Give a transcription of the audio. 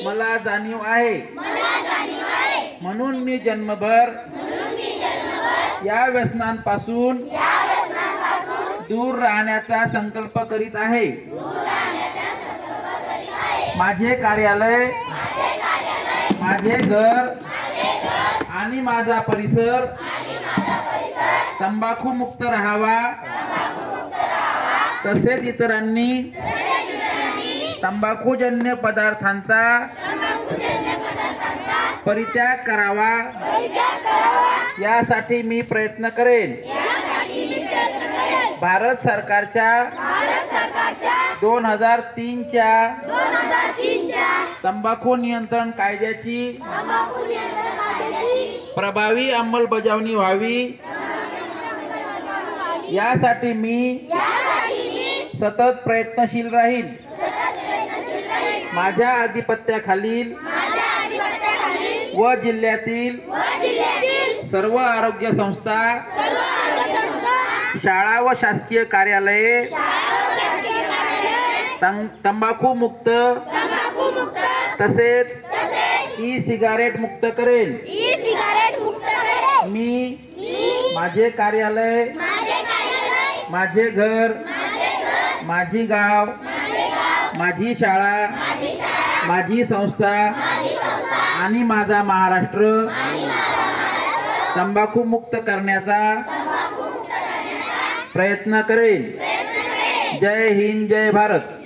मला जाणीव आहे म्हणून मी जन्मभर या व्यसनांपासून दूर राहण्याचा संकल्प करीत आहे। माझे कार्यालय, माझे घर आणि माझा परिसर तंबाखू मुक्त राहावा, तसेच इतरांनी तंबाखूजन्य पदार्थांचा परित्याग करावा यासाठी मी प्रयत्न करेन। भारत सरकारच्या 2003 च्या तंबाखू नियंत्रण कायद्याची प्रभावी अंमलबजावणी व्हावी यासाठी मी सतत प्रयत्नशील राहीन। माझ्या अधिपत्याखालील व जिल्ह्यातील सर्व आरोग्य संस्था, शाळा व शासकीय कार्यालये तंबाखू मुक्त तसेच ई सिगारेट मुक्त करेन। मी माझे कार्यालय, माझे घर, माझी गाव, माझी शाळा, माझी संस्था आणि माझा महाराष्ट्र तंबाखू मुक्त करण्याचा प्रयत्न करेन। जय हिंद, जय भारत।